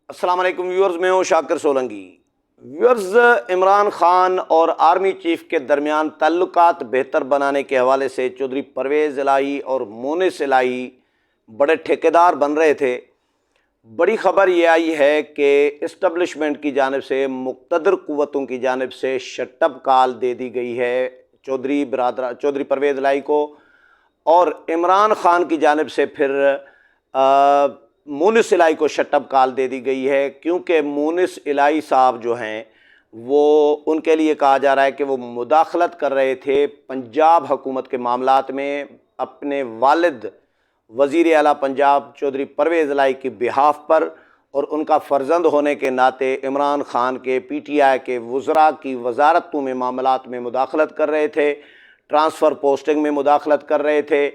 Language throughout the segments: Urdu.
السلام علیکم ویورز، میں ہوں شاکر سولنگی۔ ویورز، عمران خان اور آرمی چیف کے درمیان تعلقات بہتر بنانے کے حوالے سے چودھری پرویز الہی اور مونس الہی بڑے ٹھیکیدار بن رہے تھے۔ بڑی خبر یہ آئی ہے کہ اسٹیبلشمنٹ کی جانب سے، مقتدر قوتوں کی جانب سے شٹ اپ کال دے دی گئی ہے چودھری پرویز الہی کو، اور عمران خان کی جانب سے پھر مونس الہی کو شٹ اپ کال دے دی گئی ہے، کیونکہ مونس الہی صاحب جو ہیں وہ ان کے لیے کہا جا رہا ہے کہ وہ مداخلت کر رہے تھے پنجاب حکومت کے معاملات میں اپنے والد وزیر اعلیٰ پنجاب چودھری پرویز الہی کی بہاف پر، اور ان کا فرزند ہونے کے ناطے عمران خان کے پی ٹی آئی کے وزراء کی وزارتوں میں معاملات میں مداخلت کر رہے تھے، ٹرانسفر پوسٹنگ میں مداخلت کر رہے تھے،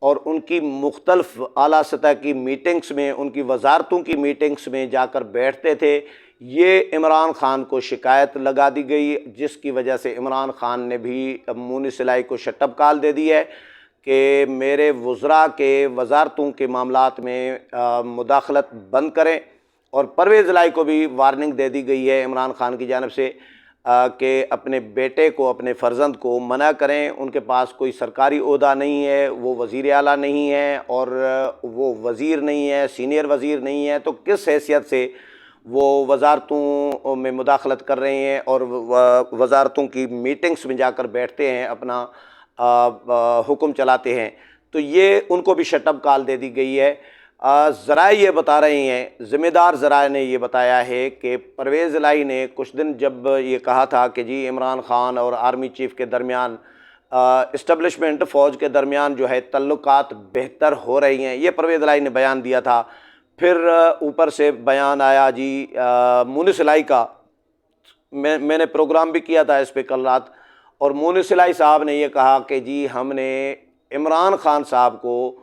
اور ان کی مختلف اعلیٰ سطح کی میٹنگز میں، ان کی وزارتوں کی میٹنگز میں جا کر بیٹھتے تھے۔ یہ عمران خان کو شکایت لگا دی گئی، جس کی وجہ سے عمران خان نے بھی مونس الہی کو شٹ اپ کال دے دی ہے کہ میرے وزراء کے وزارتوں کے معاملات میں مداخلت بند کریں، اور پرویز الہی کو بھی وارننگ دے دی گئی ہے عمران خان کی جانب سے کہ اپنے بیٹے کو، اپنے فرزند کو منع کریں۔ ان کے پاس کوئی سرکاری عہدہ نہیں ہے، وہ وزیر اعلیٰ نہیں ہے، اور وہ وزیر نہیں ہے، سینئر وزیر نہیں ہے، تو کس حیثیت سے وہ وزارتوں میں مداخلت کر رہے ہیں اور وزارتوں کی میٹنگز میں جا کر بیٹھتے ہیں، اپنا حکم چلاتے ہیں؟ تو یہ ان کو بھی شٹ اپ کال دے دی گئی ہے۔ ذرائع یہ بتا رہے ہیں، ذمہ دار ذرائع نے یہ بتایا ہے کہ پرویز الہی نے کچھ دن جب یہ کہا تھا کہ جی عمران خان اور آرمی چیف کے درمیان، اسٹیبلشمنٹ فوج کے درمیان جو ہے تعلقات بہتر ہو رہی ہیں، یہ پرویز الہی نے بیان دیا تھا۔ پھر اوپر سے بیان آیا جی مونس الہی کا، میں نے پروگرام بھی کیا تھا اس پہ کل رات، اور مونس الہی صاحب نے یہ کہا کہ جی ہم نے عمران خان صاحب کو،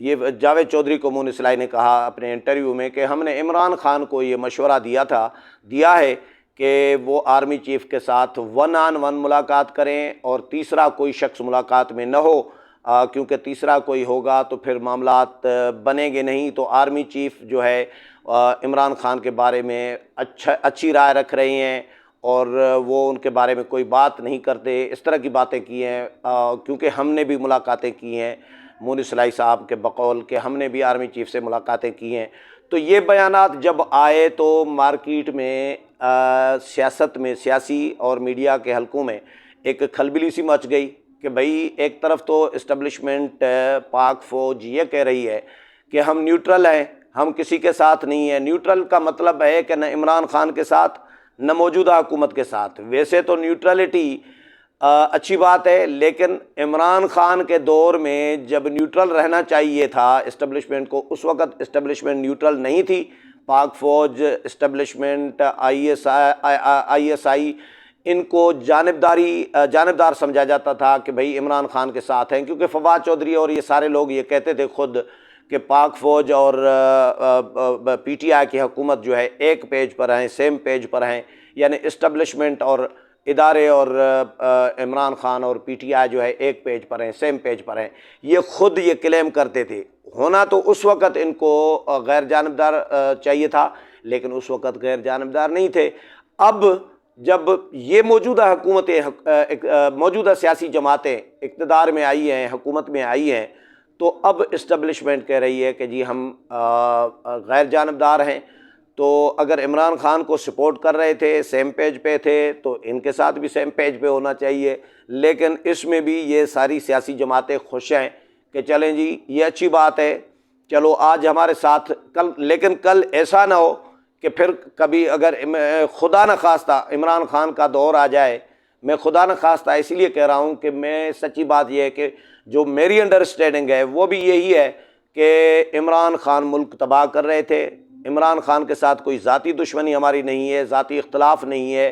یہ جاوید چودھری کو مونس الہی نے کہا اپنے انٹرویو میں کہ ہم نے عمران خان کو یہ مشورہ دیا ہے کہ وہ آرمی چیف کے ساتھ 1 on 1 ملاقات کریں، اور تیسرا کوئی شخص ملاقات میں نہ ہو، کیونکہ تیسرا کوئی ہوگا تو پھر معاملات بنیں گے نہیں۔ تو آرمی چیف جو ہے عمران خان کے بارے میں اچھی رائے رکھ رہے ہیں، اور وہ ان کے بارے میں کوئی بات نہیں کرتے، اس طرح کی باتیں کی ہیں، کیونکہ ہم نے بھی ملاقاتیں کی ہیں، مونس الہی صاحب کے بقول کہ ہم نے بھی آرمی چیف سے ملاقاتیں کی ہیں۔ تو یہ بیانات جب آئے تو مارکیٹ میں، سیاست میں، سیاسی اور میڈیا کے حلقوں میں ایک کھلبلی سی مچ گئی کہ بھئی ایک طرف تو اسٹیبلشمنٹ پاک فوج یہ کہہ رہی ہے کہ ہم نیوٹرل ہیں، ہم کسی کے ساتھ نہیں ہیں۔ نیوٹرل کا مطلب ہے کہ نہ عمران خان کے ساتھ نہ موجودہ حکومت کے ساتھ۔ ویسے تو نیوٹرلٹی اچھی بات ہے، لیکن عمران خان کے دور میں جب نیوٹرل رہنا چاہیے تھا اسٹیبلشمنٹ کو، اس وقت اسٹیبلشمنٹ نیوٹرل نہیں تھی۔ پاک فوج، اسٹیبلشمنٹ، آئی ایس آئی، ان کو جانبدار سمجھا جاتا تھا کہ بھئی عمران خان کے ساتھ ہیں، کیونکہ فواد چودھری اور یہ سارے لوگ یہ کہتے تھے خود کہ پاک فوج اور پی ٹی آئی کی حکومت جو ہے ایک پیج پر ہیں، سیم پیج پر ہیں، یعنی اسٹیبلشمنٹ اور ادارے اور عمران خان اور پی ٹی آئی جو ہے ایک پیج پر ہیں، سیم پیج پر ہیں، یہ خود یہ کلیم کرتے تھے۔ ہونا تو اس وقت ان کو غیر جانبدار چاہیے تھا، لیکن اس وقت غیر جانبدار نہیں تھے۔ اب جب یہ موجودہ سیاسی جماعتیں اقتدار میں آئی ہیں، حکومت میں آئی ہیں، تو اب اسٹیبلشمنٹ کہہ رہی ہے کہ جی ہم غیر جانبدار ہیں۔ تو اگر عمران خان کو سپورٹ کر رہے تھے، سیم پیج پہ تھے، تو ان کے ساتھ بھی سیم پیج پہ ہونا چاہیے۔ لیکن اس میں بھی یہ ساری سیاسی جماعتیں خوش ہیں کہ چلیں جی یہ اچھی بات ہے، چلو آج ہمارے ساتھ، لیکن کل ایسا نہ ہو کہ پھر کبھی اگر خدا نخواستہ عمران خان کا دور آ جائے۔ میں خدا نخواستہ اس لیے کہہ رہا ہوں کہ میں سچی بات یہ ہے کہ جو میری انڈرسٹینڈنگ ہے وہ بھی یہی ہے کہ عمران خان ملک تباہ کر رہے تھے۔ عمران خان کے ساتھ کوئی ذاتی دشمنی ہماری نہیں ہے، ذاتی اختلاف نہیں ہے،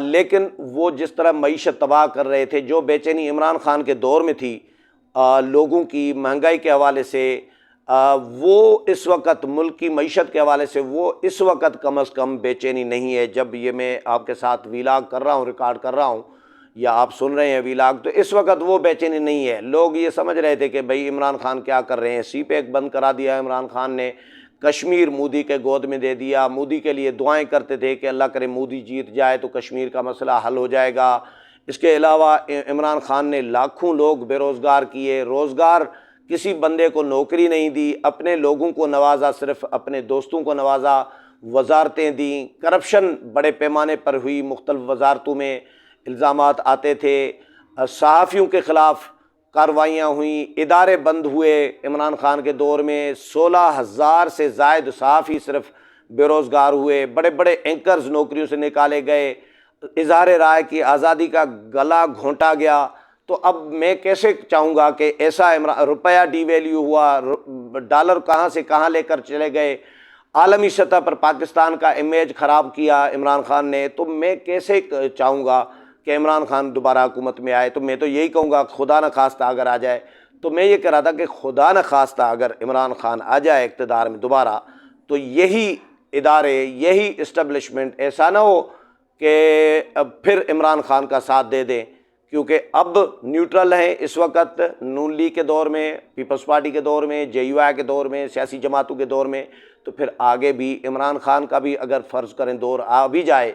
لیکن وہ جس طرح معیشت تباہ کر رہے تھے، جو بے چینی عمران خان کے دور میں تھی لوگوں کی مہنگائی کے حوالے سے، وہ اس وقت ملک کی معیشت کے حوالے سے وہ اس وقت کم از کم بے چینی نہیں ہے۔ جب یہ میں آپ کے ساتھ ویلاگ کر رہا ہوں، ریکارڈ کر رہا ہوں، یا آپ سن رہے ہیں ویلاگ، تو اس وقت وہ بے چینی نہیں ہے۔ لوگ یہ سمجھ رہے تھے کہ بھئی عمران خان کیا کر رہے ہیں، سی پیک بند کرا دیا عمران خان نے، کشمیر مودی کے گود میں دے دیا، مودی کے لیے دعائیں کرتے تھے کہ اللہ کرے مودی جیت جائے تو کشمیر کا مسئلہ حل ہو جائے گا۔ اس کے علاوہ عمران خان نے لاکھوں لوگ بے روزگار کیے، روزگار کسی بندے کو نوکری نہیں دی، اپنے لوگوں کو نوازا، صرف اپنے دوستوں کو نوازا، وزارتیں دیں، کرپشن بڑے پیمانے پر ہوئی، مختلف وزارتوں میں الزامات آتے تھے، صحافیوں کے خلاف کارروائیاں ہوئیں، ادارے بند ہوئے۔ عمران خان کے دور میں 16,000 سے زائد صحافی صرف بے روزگار ہوئے، بڑے بڑے اینکرز نوکریوں سے نکالے گئے، اظہار رائے کی آزادی کا گلا گھونٹا گیا۔ تو اب میں کیسے چاہوں گا کہ ایسا روپیہ ڈی ویلیو ہوا، ڈالر کہاں سے کہاں لے کر چلے گئے، عالمی سطح پر پاکستان کا امیج خراب کیا عمران خان نے، تو میں کیسے چاہوں گا کہ عمران خان دوبارہ حکومت میں آئے؟ تو میں تو یہی کہوں گا خدا نہ خواستہ اگر آ جائے، تو میں یہ کہہ رہا تھا کہ خدا نہ خواستہ اگر عمران خان آ جائے اقتدار میں دوبارہ، تو یہی ادارے، یہی اسٹیبلشمنٹ ایسا نہ ہو کہ پھر عمران خان کا ساتھ دے دیں، کیونکہ اب نیوٹرل ہیں اس وقت نون لیگ کے دور میں، پیپلز پارٹی کے دور میں، جے یو آئی کے دور میں، سیاسی جماعتوں کے دور میں، تو پھر آگے بھی عمران خان کا بھی اگر فرض کریں دور آ بھی جائے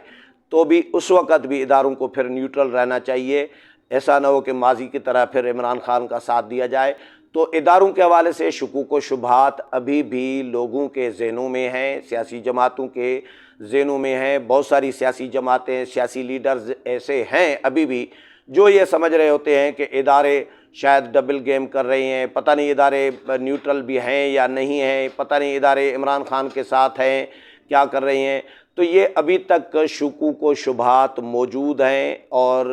تو بھی اس وقت بھی اداروں کو پھر نیوٹرل رہنا چاہیے، ایسا نہ ہو کہ ماضی کی طرح پھر عمران خان کا ساتھ دیا جائے۔ تو اداروں کے حوالے سے شکوک و شبہات ابھی بھی لوگوں کے ذہنوں میں ہیں، سیاسی جماعتوں کے ذہنوں میں ہیں، بہت ساری سیاسی جماعتیں، سیاسی لیڈرز ایسے ہیں ابھی بھی جو یہ سمجھ رہے ہوتے ہیں کہ ادارے شاید ڈبل گیم کر رہے ہیں، پتہ نہیں ادارے نیوٹرل بھی ہیں یا نہیں ہیں، پتہ نہیں ادارے عمران خان کے ساتھ ہیں، کیا کر رہے ہیں۔ تو یہ ابھی تک شکوک و شبہات موجود ہیں، اور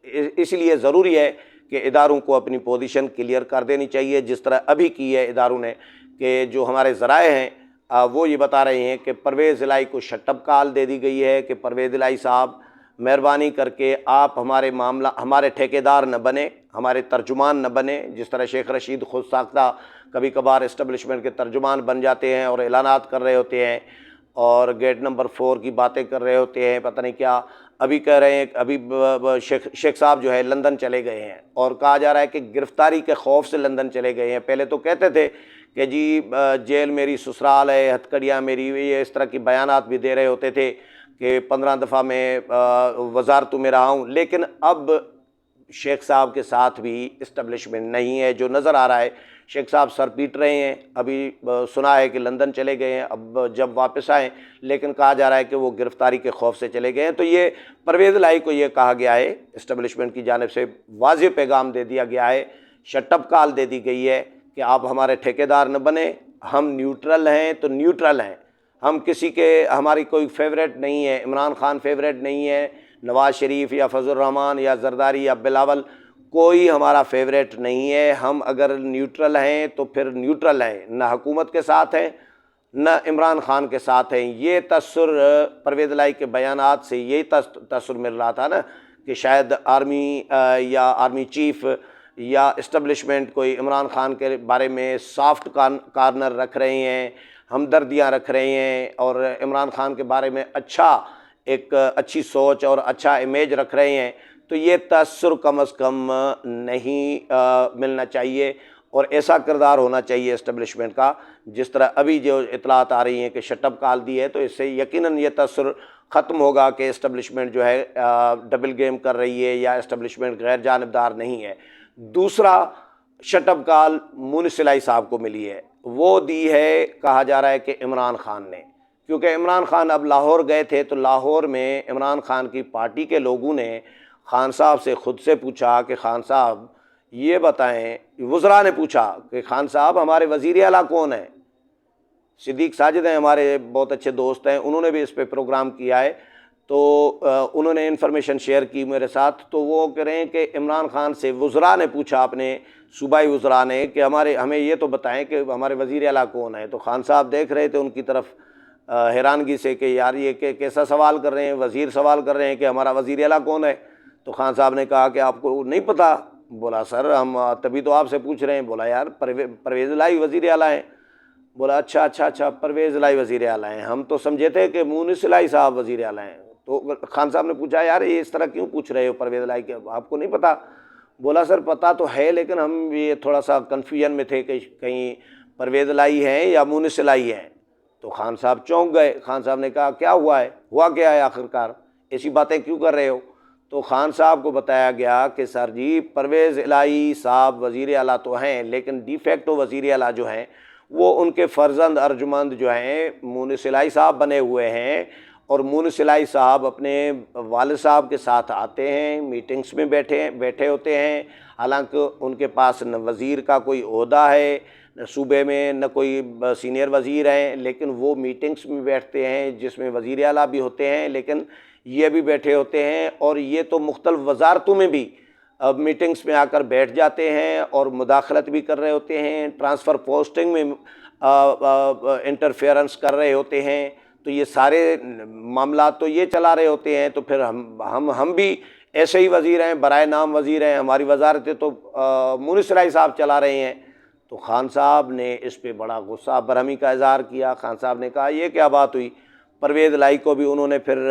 اس لیے ضروری ہے کہ اداروں کو اپنی پوزیشن کلیئر کر دینی چاہیے، جس طرح ابھی کی ہے اداروں نے، کہ جو ہمارے ذرائع ہیں وہ یہ بتا رہے ہیں کہ پرویز الہی کو شٹ اپ کال دے دی گئی ہے کہ پرویز الہی صاحب مہربانی کر کے آپ ہمارے ٹھیکیدار نہ بنیں، ہمارے ترجمان نہ بنیں، جس طرح شیخ رشید خود ساختہ کبھی کبھار اسٹیبلشمنٹ کے ترجمان بن جاتے ہیں اور اعلانات کر رہے ہوتے ہیں اور گیٹ نمبر 4 کی باتیں کر رہے ہوتے ہیں، پتہ نہیں کیا ابھی کہہ رہے ہیں۔ ابھی شیخ صاحب جو ہے لندن چلے گئے ہیں، اور کہا جا رہا ہے کہ گرفتاری کے خوف سے لندن چلے گئے ہیں۔ پہلے تو کہتے تھے کہ جی جیل میری سسرال ہے، ہتھکڑیاں میری، یہ اس طرح کی بیانات بھی دے رہے ہوتے تھے کہ 15 دفعہ میں وزارتوں میں رہا ہوں، لیکن اب شیخ صاحب کے ساتھ بھی اسٹیبلشمنٹ نہیں ہے، جو نظر آ رہا ہے شیخ صاحب سر پیٹ رہے ہیں۔ ابھی سنا ہے کہ لندن چلے گئے ہیں، اب جب واپس آئیں، لیکن کہا جا رہا ہے کہ وہ گرفتاری کے خوف سے چلے گئے ہیں۔ تو یہ پرویز الہی کو یہ کہا گیا ہے، اسٹیبلشمنٹ کی جانب سے واضح پیغام دے دیا گیا ہے، شٹ اپ کال دے دی گئی ہے کہ آپ ہمارے ٹھیکیدار نہ بنیں، ہم نیوٹرل ہیں تو نیوٹرل ہیں، ہم کسی کے، ہماری کوئی فیوریٹ نہیں ہے، عمران خان فیوریٹ نہیں ہے، نواز شریف یا فضل الرحمان یا زرداری یا بلاول کوئی ہمارا فیوریٹ نہیں ہے۔ ہم اگر نیوٹرل ہیں تو پھر نیوٹرل ہیں، نہ حکومت کے ساتھ ہیں نہ عمران خان کے ساتھ ہیں۔ یہ تاثر پرویز الہی کے بیانات سے یہی تاثر مل رہا تھا نا کہ شاید آرمی یا آرمی چیف یا اسٹیبلشمنٹ کوئی عمران خان کے بارے میں سافٹ کارنر رکھ رہے ہیں، ہمدردیاں رکھ رہے ہیں، اور عمران خان کے بارے میں ایک اچھی سوچ اور اچھا امیج رکھ رہے ہیں۔ تو یہ تاثر کم از کم نہیں ملنا چاہیے، اور ایسا کردار ہونا چاہیے اسٹیبلشمنٹ کا، جس طرح ابھی جو اطلاعات آ رہی ہیں کہ شٹ اپ کال دی ہے، تو اس سے یقیناً یہ تاثر ختم ہوگا کہ اسٹیبلشمنٹ جو ہے ڈبل گیم کر رہی ہے یا اسٹیبلشمنٹ غیر جانبدار نہیں ہے۔ دوسرا شٹ اپ کال مونس الہی صاحب کو ملی ہے، وہ دی ہے کہا جا رہا ہے کہ عمران خان نے، کیونکہ عمران خان اب لاہور گئے تھے، تو لاہور میں عمران خان کی پارٹی کے لوگوں نے خان صاحب سے خود سے پوچھا کہ خان صاحب یہ بتائیں، وزراء نے پوچھا کہ خان صاحب ہمارے وزیر اعلیٰ کون ہیں؟ صدیق ساجد ہیں، ہمارے بہت اچھے دوست ہیں، انہوں نے بھی اس پہ پروگرام کیا ہے، تو انہوں نے انفارمیشن شیئر کی میرے ساتھ، تو وہ کہہ رہے ہیں کہ عمران خان سے وزراء نے پوچھا، اپنے صوبائی وزراء نے، کہ ہمیں یہ تو بتائیں کہ ہمارے وزیر اعلیٰ کون ہیں۔ تو خان صاحب دیکھ رہے تھے ان کی طرف حیرانگی سے کہ یار یہ کیسا سوال کر رہے ہیں، وزیر سوال کر رہے ہیں کہ ہمارا وزیر اعلیٰ کون ہے۔ تو خان صاحب نے کہا کہ آپ کو نہیں پتہ؟ بولا سر ہم تبھی تو آپ سے پوچھ رہے ہیں۔ بولا یار پرویز الہی وزیر اعلیٰ ہیں۔ بولا اچھا پرویز الہی وزیر اعلیٰ ہیں، ہم تو سمجھے تھے کہ مونس الہی صاحب وزیر اعلیٰ ہیں۔ تو خان صاحب نے پوچھا یار یہ اس طرح کیوں پوچھ رہے ہو پرویز الہی کے، آپ کو نہیں پتہ؟ بولا سر پتہ تو ہے، لیکن ہم یہ تھوڑا سا کنفیوژن میں تھے کہ کہیں پرویز الہی ہیں یا مونس الہی ہیں۔ تو خان صاحب چونک گئے. خان صاحب نے کہا کیا ہوا ہے, ہوا کیا ہے آخرکار, ایسی باتیں کیوں کر رہے ہو؟ تو خان صاحب کو بتایا گیا کہ سر جی پرویز الہی صاحب وزیر اعلیٰ تو ہیں, لیکن ڈی فیکٹو وزیر اعلیٰ جو ہیں وہ ان کے فرزند ارجمند جو ہیں مونس الہی صاحب بنے ہوئے ہیں, اور مونس الہی صاحب اپنے والد صاحب کے ساتھ آتے ہیں, میٹنگز میں بیٹھے ہوتے ہیں, حالانکہ ان کے پاس نہ وزیر کا کوئی عہدہ ہے نہ صوبے میں, نہ کوئی سینئر وزیر ہیں, لیکن وہ میٹنگز میں بیٹھتے ہیں جس میں وزیر اعلیٰ بھی ہوتے ہیں لیکن یہ بھی بیٹھے ہوتے ہیں, اور یہ تو مختلف وزارتوں میں بھی میٹنگز میں آ کر بیٹھ جاتے ہیں اور مداخلت بھی کر رہے ہوتے ہیں, ٹرانسفر پوسٹنگ میں انٹرفیئرنس کر رہے ہوتے ہیں. تو یہ سارے معاملات تو یہ چلا رہے ہوتے ہیں, تو پھر ہم بھی ایسے ہی وزیر ہیں, برائے نام وزیر ہیں, ہماری وزارتیں تو مونس الہی صاحب چلا رہے ہیں. تو خان صاحب نے اس پہ بڑا غصہ برہمی کا اظہار کیا. خان صاحب نے کہا یہ کیا بات ہوئی؟ پرویز الہی کو بھی انہوں نے پھر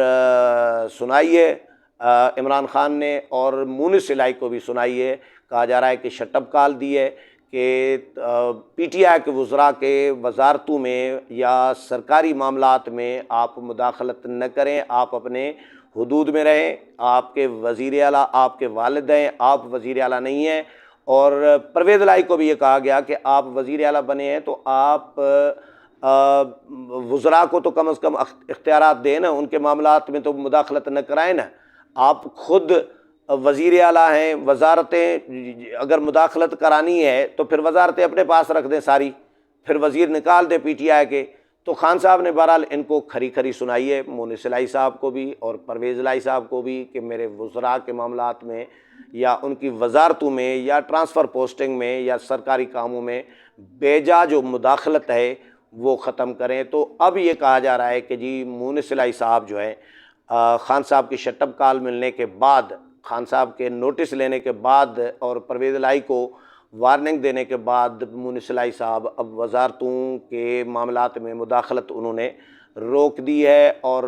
سنائی ہے عمران خان نے, اور مونس الہی کو بھی سنائی ہے. کہا جا رہا ہے کہ شٹ اپ کال دی ہے کہ پی ٹی آئی کے وزراء کے وزارتوں میں یا سرکاری معاملات میں آپ مداخلت نہ کریں, آپ اپنے حدود میں رہیں. آپ کے وزیر اعلیٰ آپ کے والد ہیں, آپ وزیر اعلیٰ نہیں ہیں. اور پرویز الہی کو بھی یہ کہا گیا کہ آپ وزیر اعلیٰ بنے ہیں تو آپ وزراء کو تو کم از کم اختیارات دیں نا, ان کے معاملات میں تو مداخلت نہ کرائیں نا. آپ خود وزیر اعلیٰ ہیں, وزارتیں اگر مداخلت کرانی ہے تو پھر وزارتیں اپنے پاس رکھ دیں ساری, پھر وزیر نکال دیں پی ٹی آئی کے. تو خان صاحب نے بہرحال ان کو کھری سنائی ہے, مونس الہی صاحب کو بھی اور پرویز الہی صاحب کو بھی, کہ میرے وزراء کے معاملات میں یا ان کی وزارتوں میں یا ٹرانسفر پوسٹنگ میں یا سرکاری کاموں میں بیجا جو مداخلت ہے وہ ختم کریں. تو اب یہ کہا جا رہا ہے کہ جی مونس الہی صاحب جو ہے خان صاحب کی شٹ اپ کال ملنے کے بعد, خان صاحب کے نوٹس لینے کے بعد اور پرویز الہی کو وارننگ دینے کے بعد مونس الہی صاحب اب وزارتوں کے معاملات میں مداخلت انہوں نے روک دی ہے, اور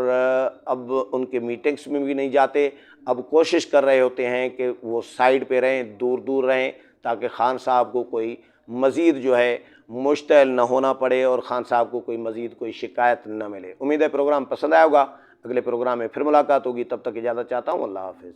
اب ان کے میٹنگز میں بھی نہیں جاتے. اب کوشش کر رہے ہوتے ہیں کہ وہ سائیڈ پہ رہیں, دور رہیں, تاکہ خان صاحب کو کوئی مزید جو ہے مشتعل نہ ہونا پڑے اور خان صاحب کو کوئی مزید کوئی شکایت نہ ملے. امید ہے پروگرام پسند آیا ہوگا. اگلے پروگرام میں پھر ملاقات ہوگی, تب تک اجازت چاہتا ہوں. اللہ حافظ.